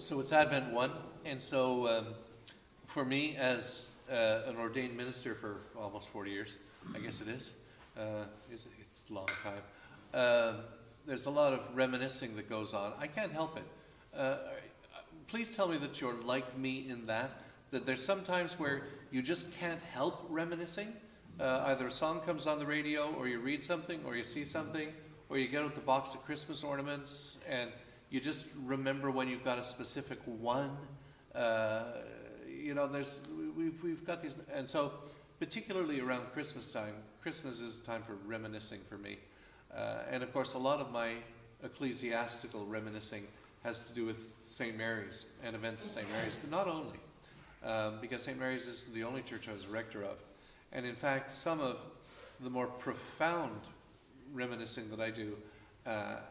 So it's Advent 1, and so for me as an ordained minister for almost 40 years, I guess it is, it's a long time, there's a lot of reminiscing that goes on. I can't help it. Please tell me that you're like me in that there's some times where you just can't help reminiscing. Either a song comes on the radio, or you read something, or you see something, or you get out the box of Christmas ornaments, and you just remember when you've got a specific one. We've got these, and so particularly around Christmas time, Christmas is a time for reminiscing for me. And of course, a lot of my ecclesiastical reminiscing has to do with St. Mary's and events of St. Mary's, but not only, because St. Mary's is the only church I was a rector of. And in fact, some of the more profound reminiscing that I do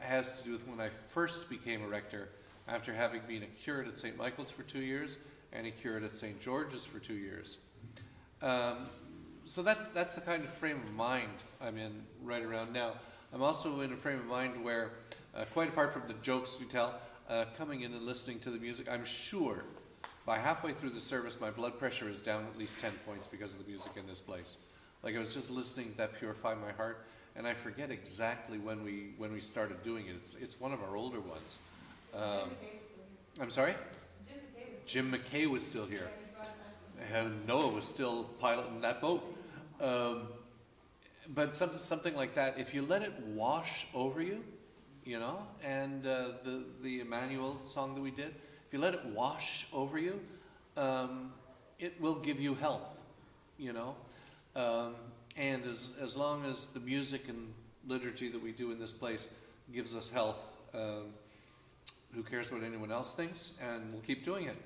has to do with when I first became a rector, after having been a curate at St. Michael's for 2 years and a curate at St. George's for 2 years. So that's the kind of frame of mind I'm in right around now. I'm also in a frame of mind where, quite apart from the jokes we tell, coming in and listening to the music, I'm sure by halfway through the service my blood pressure is down at least 10 points because of the music in this place. Like, I was just listening to that Purify My Heart, and I forget exactly when we started doing it. It's one of our older ones. I'm sorry? Jim McKay was still here. And Noah was still piloting that boat. But something like that, if you let it wash over you, and the Emmanuel song that we did, if you let it wash over you, it will give you health, and as long as the music and liturgy that we do in this place gives us health, who cares what anyone else thinks, and we'll keep doing it.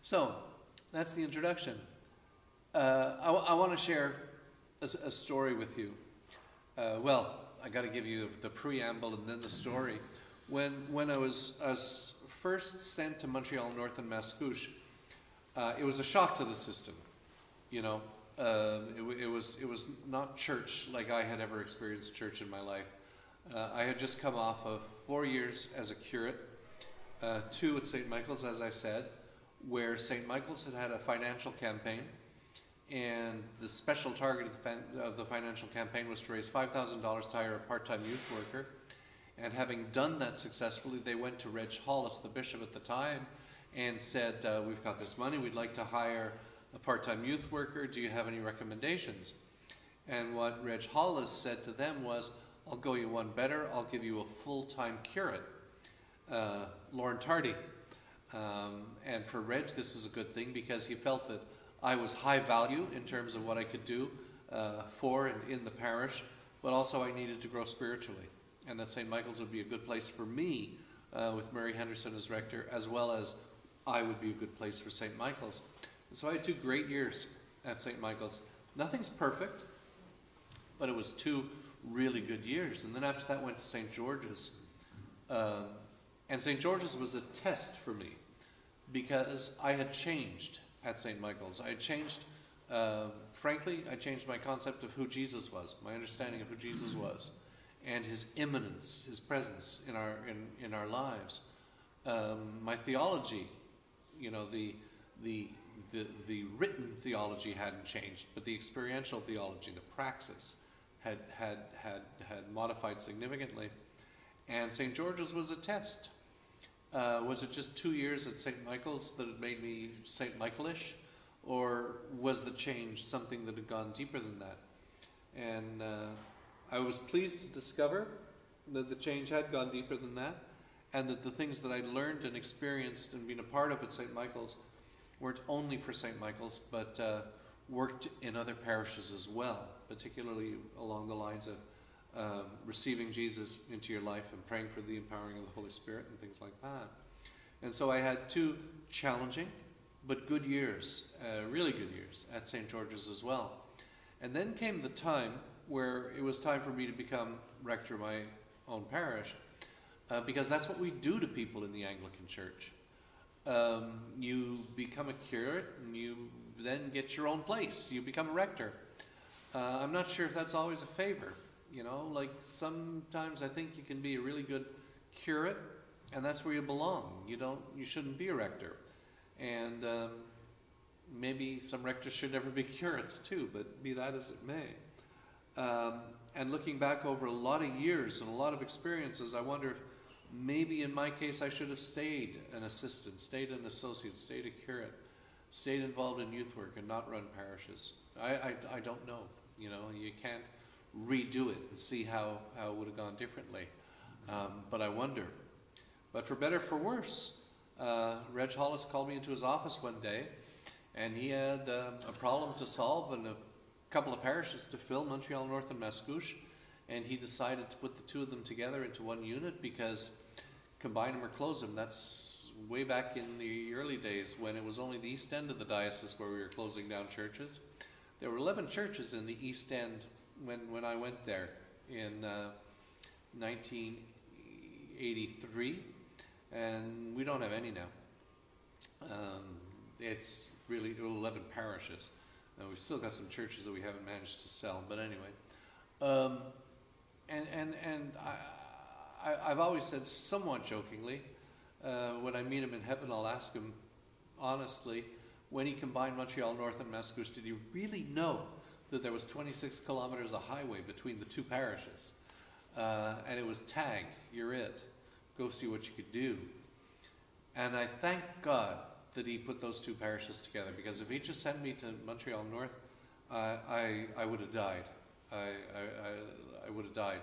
So that's the introduction. I want to share a story with you. I got to give you the preamble and then the story. When I was first sent to Montreal North and Mascouche, it was a shock to the system. It was not church like I had ever experienced church in my life. I had just come off of 4 years as a curate, 2 at St. Michael's, as I said, where St. Michael's had a financial campaign, and the special target of the financial campaign was to raise $5,000 to hire a part-time youth worker. And having done that successfully, they went to Reg Hollis, the bishop at the time, and said, we've got this money, we'd like to hire a part-time youth worker, do you have any recommendations? And what Reg Hollis said to them was, I'll go you one better, I'll give you a full-time curate, Lorne Tardy. And for Reg, this was a good thing because he felt that I was high value in terms of what I could do for and in the parish, but also I needed to grow spiritually, and that St. Michael's would be a good place for me with Murray Henderson as rector, as well as I would be a good place for St. Michael's. And so I had 2 great years at St. Michael's. Nothing's perfect, but it was 2 really good years. And then after that went to St. George's. And St. George's was a test for me because I had changed at St. Michael's. I had changed, frankly, I changed my concept of who Jesus was, my understanding of who Jesus was, and his immanence, his presence in our lives. My theology, the written theology hadn't changed, but the experiential theology, the praxis, had modified significantly. And St. George's was a test. Was it just 2 years at St. Michael's that had made me St. Michaelish, or was the change something that had gone deeper than that? And I was pleased to discover that the change had gone deeper than that, and that the things that I'd learned and experienced and been a part of at St. Michael's weren't only for St. Michael's, but worked in other parishes as well, particularly along the lines of receiving Jesus into your life and praying for the empowering of the Holy Spirit and things like that. And so I had 2 challenging but good years, really good years at St. George's as well. And then came the time where it was time for me to become rector of my own parish, because that's what we do to people in the Anglican Church. You become a curate and you then get your own place. You become a rector. I'm not sure if that's always a favor. Like sometimes I think you can be a really good curate and that's where you belong. You shouldn't be a rector. And maybe some rectors should never be curates too, but be that as it may. And looking back over a lot of years and a lot of experiences, I wonder if maybe in my case I should have stayed an assistant, stayed an associate, stayed a curate, stayed involved in youth work and not run parishes. I don't know. You can't redo it and see how it would have gone differently. But I wonder. But for better, for worse, Reg Hollis called me into his office one day, and he had a problem to solve and a couple of parishes to fill, Montreal North and Mascouche, and he decided to put the two of them together into one unit because combine them or close them. That's way back in the early days when it was only the east end of the diocese where we were closing down churches. There were 11 churches in the east end when I went there in 1983, and we don't have any now. It's really 11 parishes. We've still got some churches that we haven't managed to sell, but anyway. I've always said, somewhat jokingly, when I meet him in heaven, I'll ask him honestly, when he combined Montreal North and Mascouche, did he really know that there was 26 kilometers of highway between the two parishes? And it was tag, you're it. Go see what you could do. And I thank God that he put those two parishes together, because if he just sent me to Montreal North, I would have died. I would have died.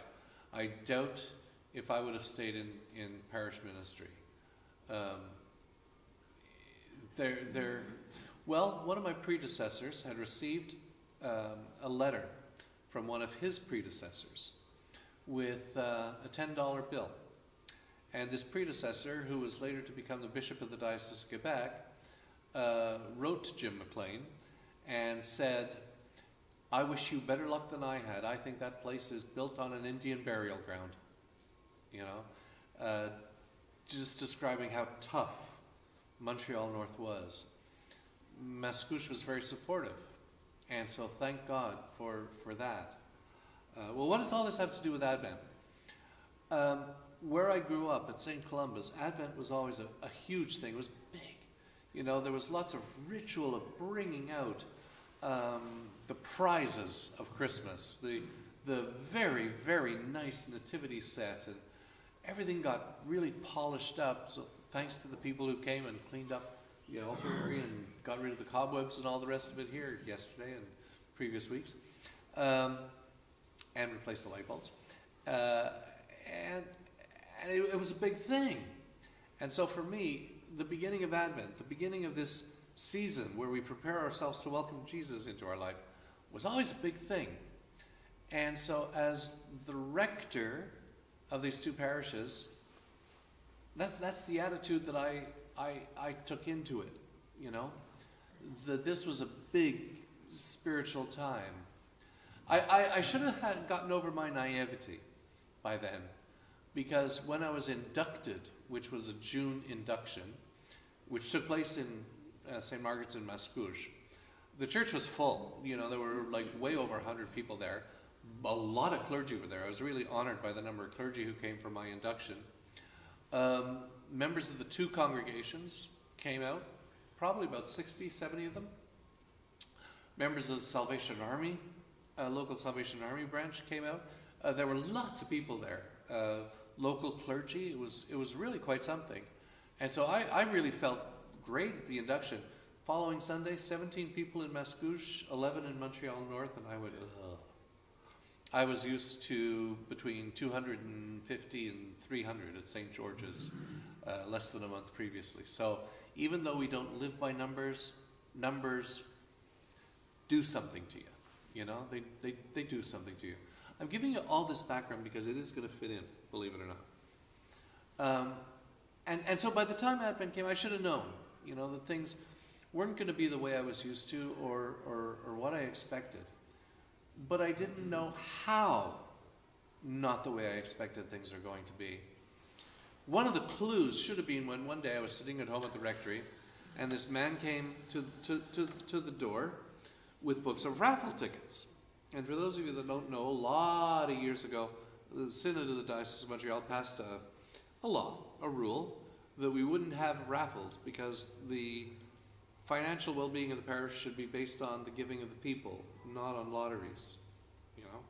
I doubt if I would have stayed in parish ministry. Well, one of my predecessors had received a letter from one of his predecessors with a $10 bill. And this predecessor, who was later to become the Bishop of the Diocese of Quebec, wrote to Jim McLean and said, I wish you better luck than I had. I think that place is built on an Indian burial ground. Just describing how tough Montreal North was. Mascouche was very supportive, and so thank God for that. Well, what does all this have to do with Advent? Where I grew up at St. Columba's, Advent was always a huge thing. It was big. There was lots of ritual of bringing out the prizes of Christmas, the very, very nice nativity set, and everything got really polished up. So thanks to the people who came and cleaned up the altar area and got rid of the cobwebs and all the rest of it here yesterday and previous weeks, and replaced the light bulbs. And it was a big thing. And so for me, the beginning of Advent, the beginning of this season where we prepare ourselves to welcome Jesus into our life, was always a big thing. And so as the rector of these two parishes, that's the attitude that I took into it, that this was a big spiritual time. I should have gotten over my naivety by then, because when I was inducted, which was a June induction, which took place in St. Margaret's in Mascouche, the church was full. There were like way over 100 people there. A lot of clergy were there. I was really honored by the number of clergy who came for my induction. Members of the two congregations came out, probably about 60, 70 of them. Members of the Salvation Army, local Salvation Army branch came out. There were lots of people there. Local clergy, it was really quite something. And so I really felt great at the induction. Following Sunday, 17 people in Mascouche, 11 in Montreal North, and I went, ugh. I was used to between 250 and 300 at St. George's less than a month previously. So even though we don't live by numbers do something to you. They do something to you. I'm giving you all this background because it is going to fit in, believe it or not. And so by the time Advent came, I should have known, that things weren't going to be the way I was used to or what I expected. But I didn't know how not the way I expected things are going to be. One of the clues should have been when one day I was sitting at home at the rectory, and this man came to the door with books of raffle tickets. And for those of you that don't know, a lot of years ago, the Synod of the Diocese of Montreal passed a law a rule that we wouldn't have raffles because the financial well-being of the parish should be based on the giving of the people, not on lotteries, you know.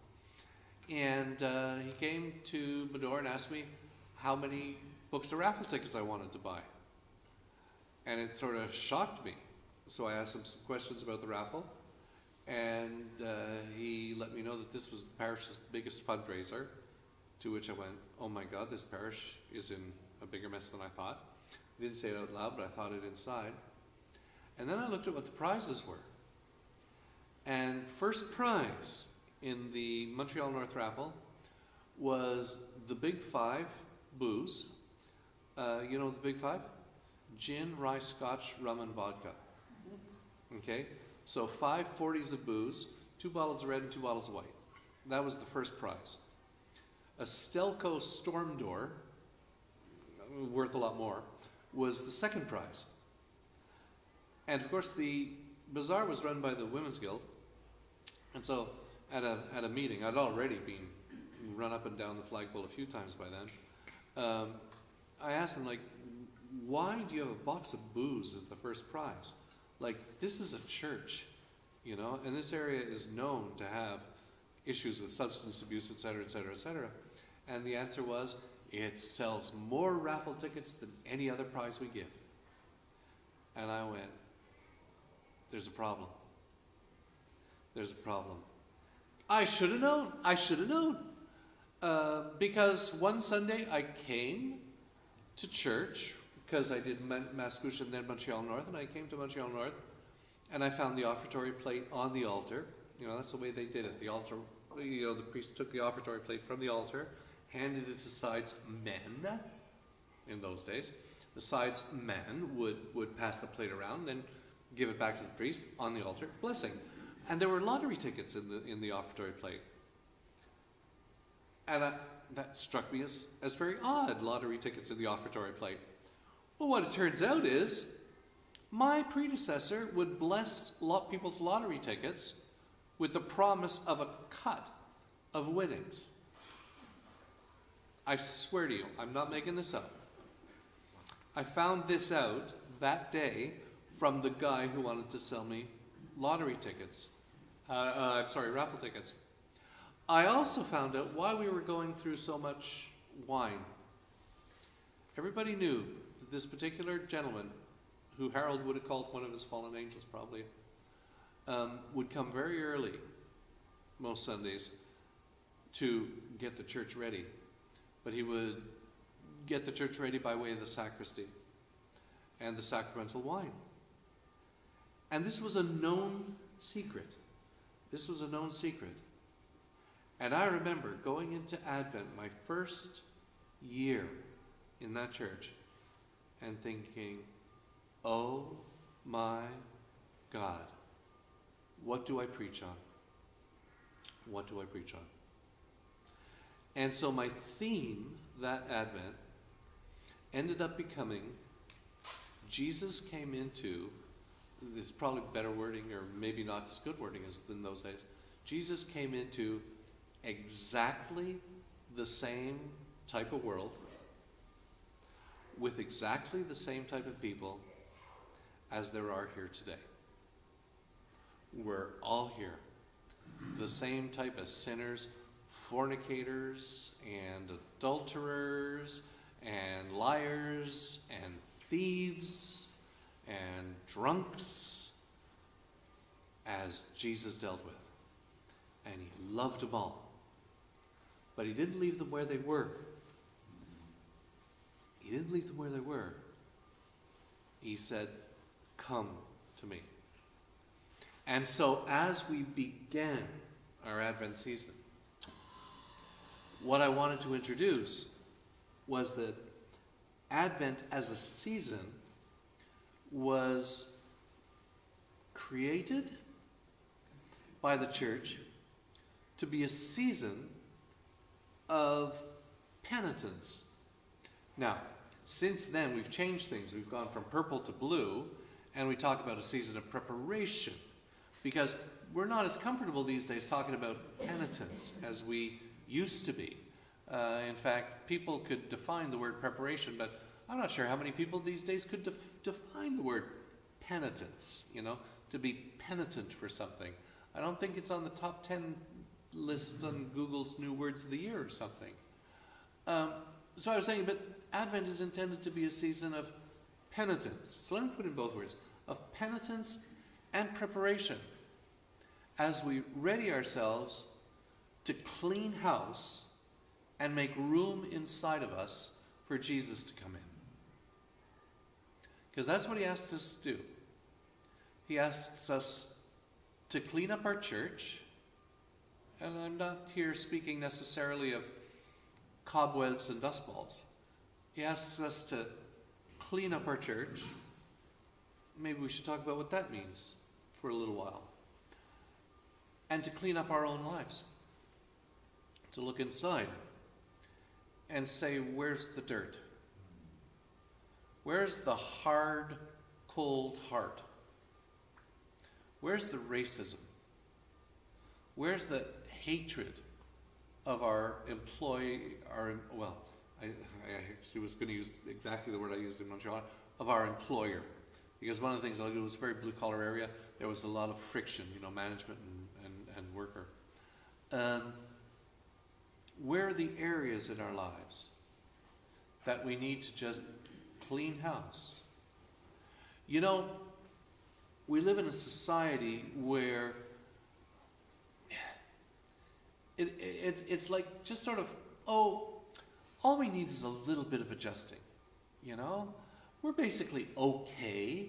And he came to my door and asked me how many books of raffle tickets I wanted to buy. And it sort of shocked me. So I asked him some questions about the raffle, and he let me know that this was the parish's biggest fundraiser, to which I went, oh my God, this parish is in a bigger mess than I thought. I didn't say it out loud, but I thought it inside. And then I looked at what the prizes were. And first prize in the Montreal North raffle was the Big Five booze. You know the Big Five? Gin, rye, scotch, rum, and vodka. Okay? So 5 40s of booze, 2 bottles of red and 2 bottles of white. That was the first prize. A Stelco storm door, worth a lot more, was the second prize. And of course the bazaar was run by the Women's Guild. And so at a meeting, I'd already been run up and down the flagpole a few times by then. I asked them, like, why do you have a box of booze as the first prize? Like, this is a church, you know, and this area is known to have issues with substance abuse, etc., etc., etc. And the answer was, it sells more raffle tickets than any other prize we give. And I went, there's a problem. There's a problem. I should have known. I should have known. Because one Sunday I came to church, because I did Mascouche and then Montreal North, and I came to Montreal North, and I found the offertory plate on the altar. You know, that's the way they did it. The altar, you know, the priest took the offertory plate from the altar, handed it to sides men in those days. The sides man would pass the plate around, then give it back to the priest on the altar, blessing. And there were lottery tickets in the offertory plate. And that struck me as very odd, lottery tickets in the offertory plate. Well, what it turns out is, my predecessor would bless people's lottery tickets with the promise of a cut of winnings. I swear to you, I'm not making this up. I found this out that day from the guy who wanted to sell me lottery tickets. Raffle tickets. I also found out why we were going through so much wine. Everybody knew that this particular gentleman, who Harold would have called one of his fallen angels probably, would come very early, most Sundays, to get the church ready. But he would get the church ready by way of the sacristy and the sacramental wine. And this was a known secret. This was a known secret. And I remember going into Advent, my first year in that church, and thinking, oh my God, what do I preach on? What do I preach on? And so my theme that Advent ended up becoming, Jesus came into, this is probably better wording, or maybe not as good wording as in those days, Jesus came into exactly the same type of world, with exactly the same type of people as there are here today. We're all here. The same type of sinners, fornicators and adulterers and liars and thieves and drunks as Jesus dealt with. And he loved them all. But he didn't leave them where they were. He didn't leave them where they were. He said, come to me. And so as we began our Advent season, what I wanted to introduce was that Advent as a season was created by the church to be a season of penitence. Now, since then we've changed things. We've gone from purple to blue, and we talk about a season of preparation, because we're not as comfortable these days talking about penitence as we used to be. In fact, people could define the word preparation, but I'm not sure how many people these days could define the word penitence, to be penitent for something. I don't think it's on the top 10 list on Google's new words of the year or something. So I was saying, but Advent is intended to be a season of penitence. So let me put in both words, of penitence and preparation, as we ready ourselves to clean house and make room inside of us for Jesus to come in. Because that's what he asks us to do. He asks us to clean up our church, and I'm not here speaking necessarily of cobwebs and dust balls. He asks us to clean up our church. Maybe we should talk about what that means for a little while. And to clean up our own lives. To look inside and say, where's the dirt? Where's the hard, cold heart? Where's the racism? Where's the hatred of our I actually was going to use exactly the word I used in Montreal, of our employer. Because one of the things, it was a very blue-collar area, there was a lot of friction, management and worker. Where are the areas in our lives that we need to just clean house? We live in a society where it's like just sort of, all we need is a little bit of adjusting, We're basically okay.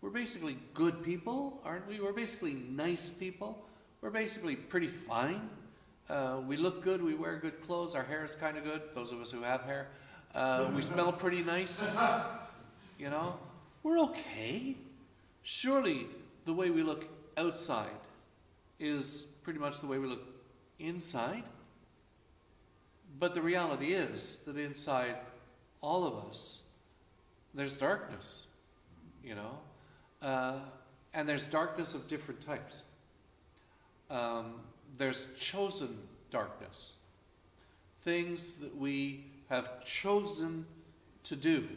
We're basically good people, aren't we? We're basically nice people. We're basically pretty fine. We look good, we wear good clothes, our hair is kind of good, those of us who have hair. We smell pretty nice, We're okay. Surely the way we look outside is pretty much the way we look inside. But the reality is that inside all of us, there's darkness, and there's darkness of different types. There's chosen darkness, things that we have chosen to do.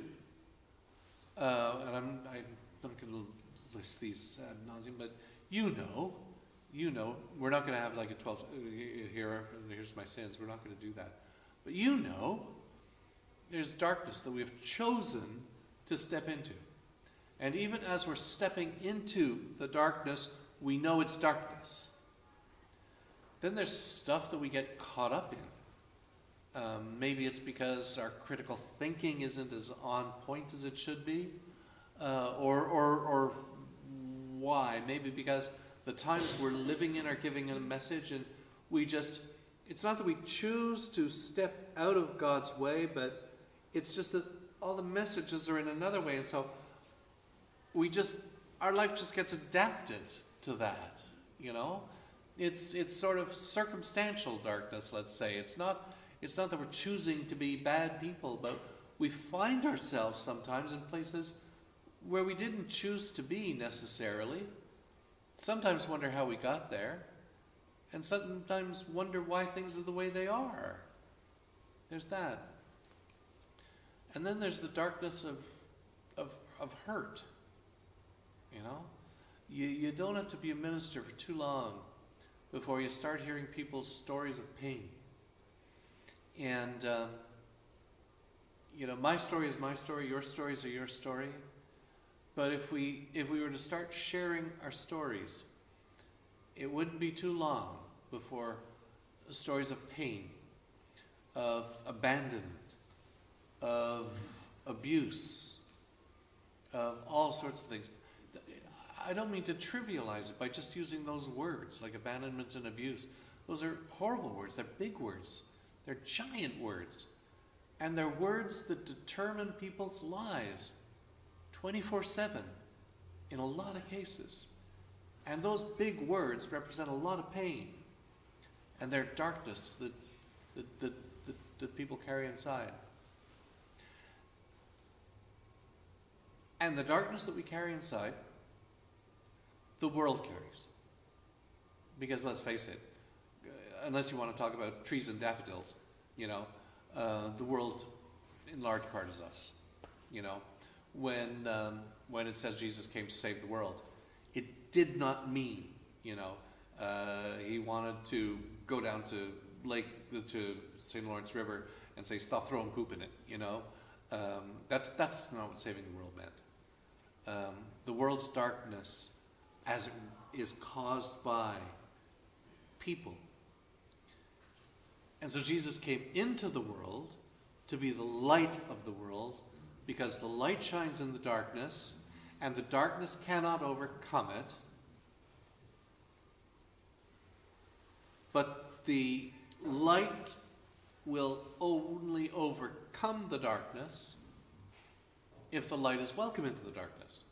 And I'm not going to list these ad nauseum, but we're not going to have like a 12, here's my sins, we're not going to do that. But there's darkness that we have chosen to step into. And even as we're stepping into the darkness, we know it's darkness. Then there's stuff that we get caught up in. Maybe it's because our critical thinking isn't as on point as it should be. Or why? Maybe because the times we're living in are giving a message, and it's not that we choose to step out of God's way, but it's just that all the messages are in another way, and so our life just gets adapted to that, It's sort of circumstantial darkness, let's say. It's not that we're choosing to be bad people, but we find ourselves sometimes in places where we didn't choose to be necessarily. Sometimes wonder how we got there, and sometimes wonder why things are the way they are. There's that. And then there's the darkness of hurt. You don't have to be a minister for too long before you start hearing people's stories of pain. And, my story is my story, your stories are your story. But if we were to start sharing our stories, it wouldn't be too long before stories of pain, of abandonment, of abuse, of all sorts of things. I don't mean to trivialize it by just using those words like abandonment and abuse. Those are horrible words. They're big words. They're giant words. And they're words that determine people's lives 24/7 in a lot of cases. And those big words represent a lot of pain. And they're darkness that people carry inside. And the darkness that we carry inside, the world carries. Because let's face it, unless you want to talk about trees and daffodils, The world, in large part, is us. You know, when it says Jesus came to save the world, it did not mean, he wanted to go down to St. Lawrence River and say, stop throwing poop in it. That's not what saving the world meant. The world's darkness, as it is caused by people. And so Jesus came into the world to be the light of the world, because the light shines in the darkness, and the darkness cannot overcome it. But the light will only overcome the darkness if the light is welcome into the darkness.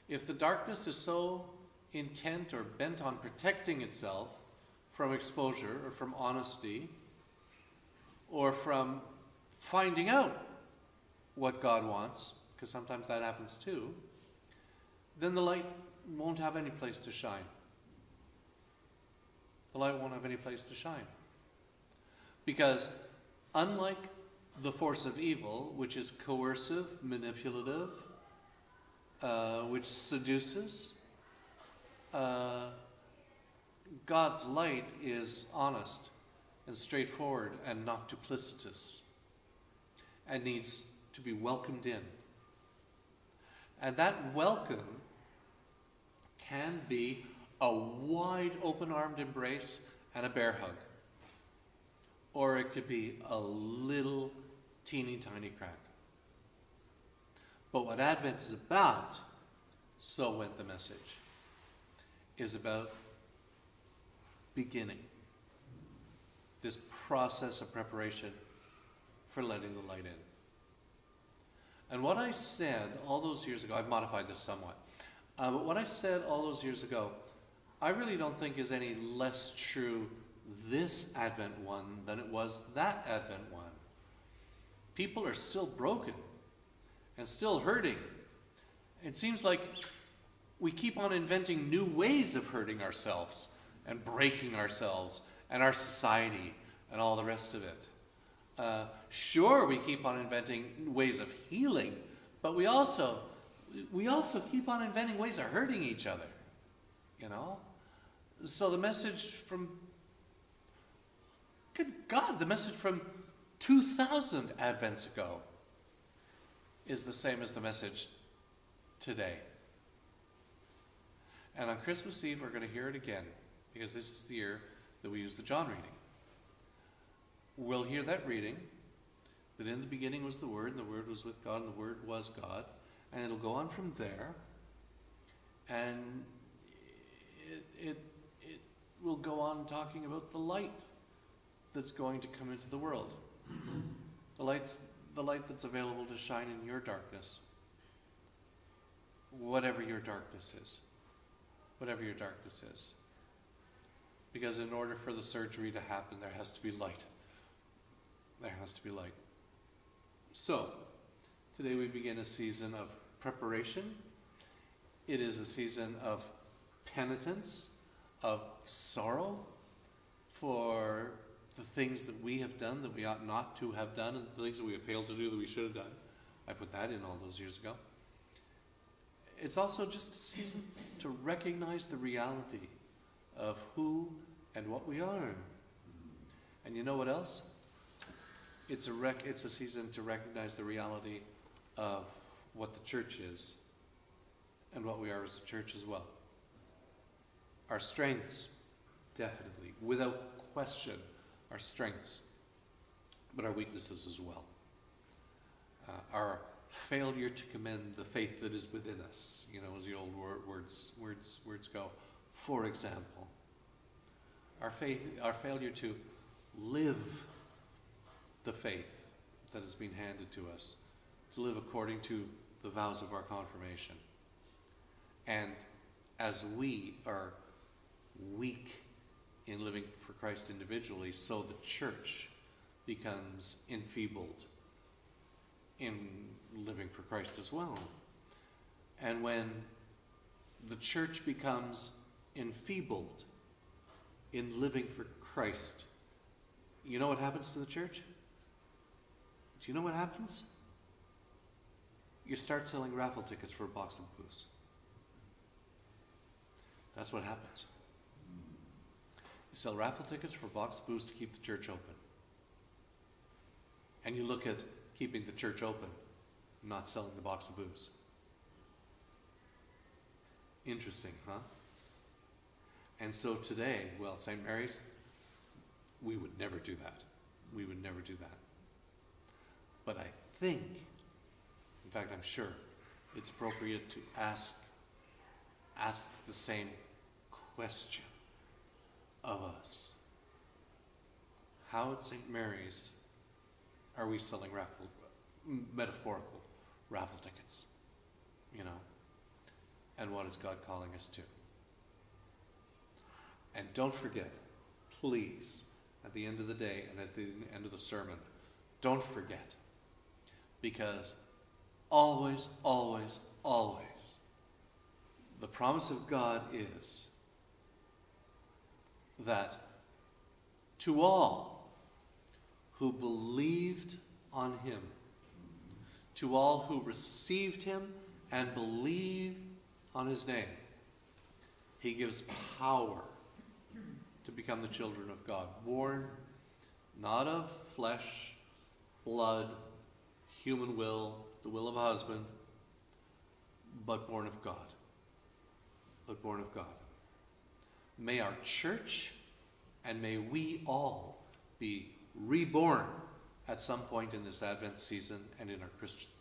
If the darkness is so intent or bent on protecting itself from exposure or from honesty or from finding out what God wants, because sometimes that happens too, then the light won't have any place to shine. The light won't have any place to shine. Because unlike the force of evil, which is coercive, manipulative, which seduces, God's light is honest and straightforward and not duplicitous, and needs to be welcomed in. And that welcome can be a wide open-armed embrace and a bear hug. Or it could be a little teeny tiny crack. But what Advent is about, so went the message, is about beginning this process of preparation for letting the light in. And what I said all those years ago, I've modified this somewhat, but what I said all those years ago, I really don't think is any less true this Advent one than it was that Advent one. People are still broken and still hurting. It seems like we keep on inventing new ways of hurting ourselves and breaking ourselves and our society and all the rest of it. Sure, we keep on inventing ways of healing, but we also keep on inventing ways of hurting each other, So the message from, good God, the message from 2,000 Advents ago is the same as the message today. And on Christmas Eve, we're going to hear it again, because this is the year that we use the John reading. We'll hear that reading, that in the beginning was the Word, and the Word was with God, and the Word was God. And it'll go on from there, and it will go on talking about the light that's going to come into the world. The light that's available to shine in your darkness. Whatever your darkness is. Whatever your darkness is. Because in order for the surgery to happen, there has to be light. There has to be light. So, today we begin a season of preparation. It is a season of penitence, of sorrow for the things that we have done that we ought not to have done, and the things that we have failed to do that we should have done. I put that in all those years ago. It's also just a season to recognize the reality of who and what we are. And you know what else? It's a season to recognize the reality of what the church is and what we are as a church as well. Our strengths, definitely, without question, our strengths, but our weaknesses as well. Our failure to commend the faith that is within us, as the old words go. For example, our failure to live the faith that has been handed to us, to live according to the vows of our confirmation. And as we are weak in living for Christ individually, so the church becomes enfeebled in living for Christ as well. And when the church becomes enfeebled in living for Christ, You know what happens to the church? Do you know what happens? You start selling raffle tickets for a box of booze. That's what happens. You sell raffle tickets for a box of booze to keep the church open. And you look at keeping the church open, not selling the box of booze. Interesting, huh? And so today, well, St. Mary's, we would never do that. We would never do that. But I think, in fact, I'm sure, it's appropriate to ask the same question of us. How at St. Mary's are we selling metaphorical raffle tickets? You know? And what is God calling us to? And don't forget, please, at the end of the day and at the end of the sermon, don't forget. Because always, always, always, the promise of God is that to all who believed on him, to all who received him and believe on his name, he gives power to become the children of God, born not of flesh, blood, human will, the will of a husband, but born of God. But born of God. May our church and may we all be reborn at some point in this Advent season and in our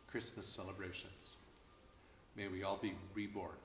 Christmas celebrations. May we all be reborn.